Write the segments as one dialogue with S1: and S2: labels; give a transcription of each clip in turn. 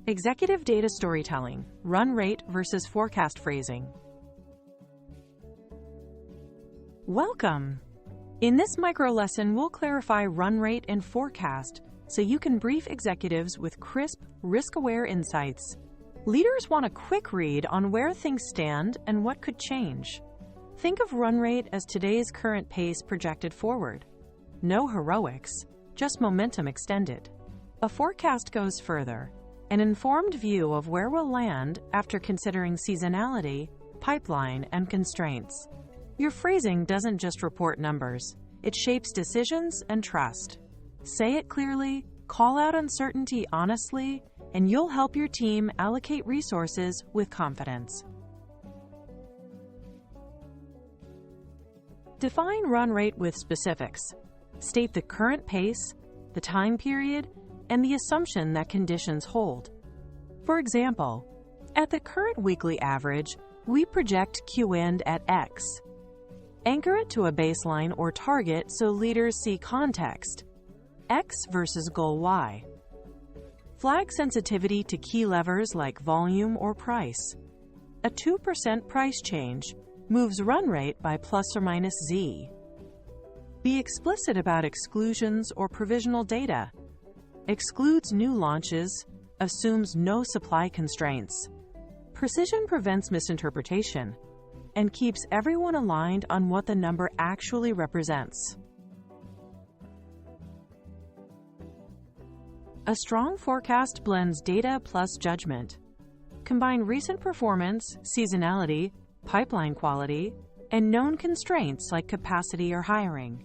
S1: Executive data storytelling, run rate versus forecast phrasing. Welcome! In this micro lesson, we'll clarify run rate and forecast so you can brief executives with crisp, risk-aware insights. Leaders want a quick read on where things stand and what could change. Think of run rate as today's current pace projected forward. No heroics, just momentum extended. A forecast goes further, an informed view of where we'll land after considering seasonality, pipeline, and constraints. Your phrasing doesn't just report numbers, it shapes decisions and trust. Say it clearly, call out uncertainty honestly, and you'll help your team allocate resources with confidence. Define run rate with specifics. State the current pace, the time period, and the assumption that conditions hold. For example, at the current weekly average, we project Q-end at X. Anchor it to a baseline or target so leaders see context. X versus goal Y. Flag sensitivity to key levers like volume or price. A 2% price change moves run rate by plus or minus Z. Be explicit about exclusions or provisional data. Excludes new launches, assumes no supply constraints. Precision prevents misinterpretation and keeps everyone aligned on what the number actually represents. A strong forecast blends data plus judgment. Combine recent performance, seasonality, pipeline quality, and known constraints like capacity or hiring.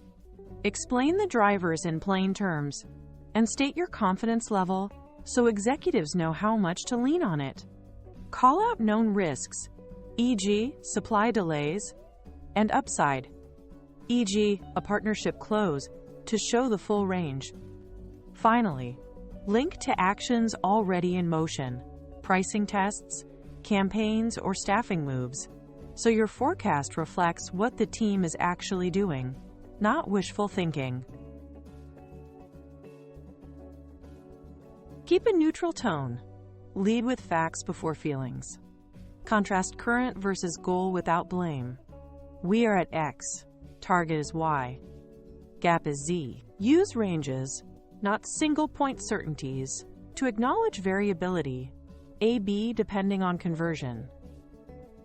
S1: Explain the drivers in plain terms and state your confidence level so executives know how much to lean on it. Call out known risks, e.g., supply delays, and upside, e.g., a partnership close, to show the full range. Finally, link to actions already in motion, pricing tests, campaigns, or staffing moves, so your forecast reflects what the team is actually doing, not wishful thinking. Keep a neutral tone. Lead with facts before feelings. Contrast current versus goal without blame. We are at X. Target is Y. Gap is Z. Use ranges, not single-point certainties, to acknowledge variability, A/B depending on conversion.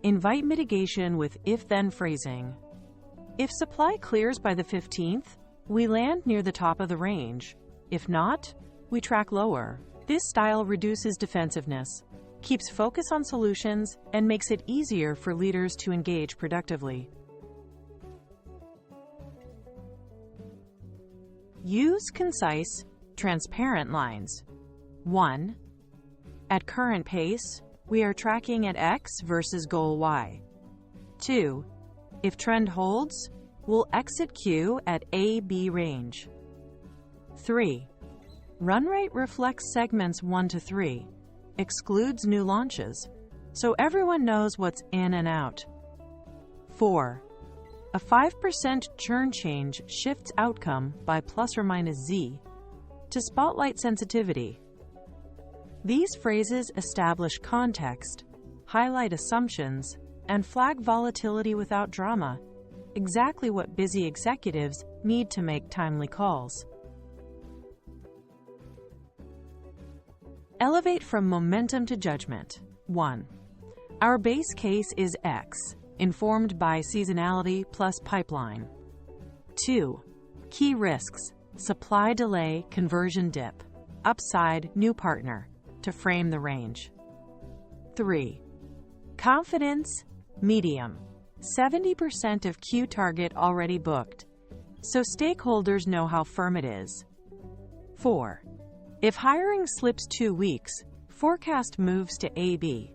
S1: Invite mitigation with if-then phrasing. If supply clears by the 15th, we land near the top of the range. If not, we track lower. This style reduces defensiveness, keeps focus on solutions, and makes it easier for leaders to engage productively. Use concise, transparent lines. 1. At current pace, we are tracking at X versus goal Y. 2. If trend holds, we'll exit Q at A/B range. 3. Run rate reflects segments 1 to 3, excludes new launches, so everyone knows what's in and out. 4. A 5% churn change shifts outcome by plus or minus Z to spotlight sensitivity. These phrases establish context, highlight assumptions, and flag volatility without drama, exactly what busy executives need to make timely calls. Elevate from momentum to judgment. 1. Our base case is X, informed by seasonality plus pipeline. 2. Key risks: supply delay, conversion dip, upside, new partner, to frame the range. 3. Confidence, medium, 70% of Q target already booked, so stakeholders know how firm it is. 4. If hiring slips 2 weeks, forecast moves to A/B.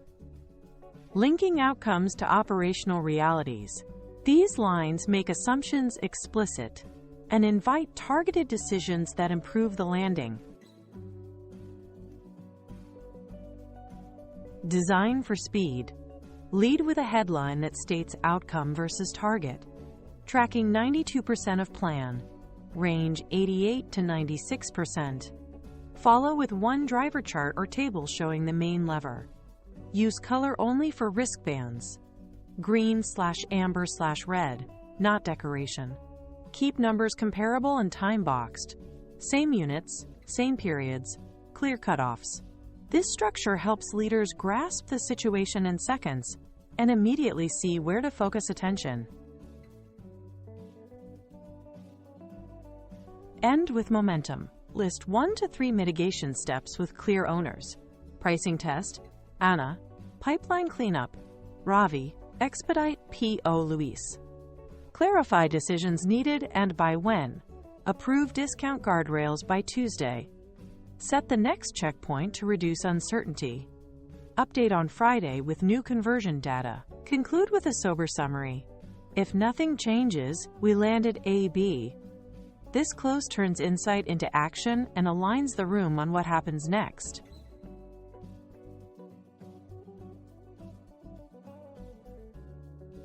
S1: Linking outcomes to operational realities. These lines make assumptions explicit and invite targeted decisions that improve the landing. Design for speed. Lead with a headline that states outcome versus target, tracking 92% of plan, range 88 to 96%. Follow with one driver chart or table showing the main lever. Use color only for wristbands. Green/amber/red, not decoration. Keep numbers comparable and time-boxed. Same units, same periods, clear cutoffs. This structure helps leaders grasp the situation in seconds and immediately see where to focus attention. End with momentum. List 1 to 3 mitigation steps with clear owners. Pricing test, Anna. Pipeline cleanup, Ravi. Expedite, P.O. Luis. Clarify decisions needed and by when. Approve discount guardrails by Tuesday. Set the next checkpoint to reduce uncertainty. Update on Friday with new conversion data. Conclude with a sober summary. If nothing changes, we landed A-B. This close turns insight into action and aligns the room on what happens next.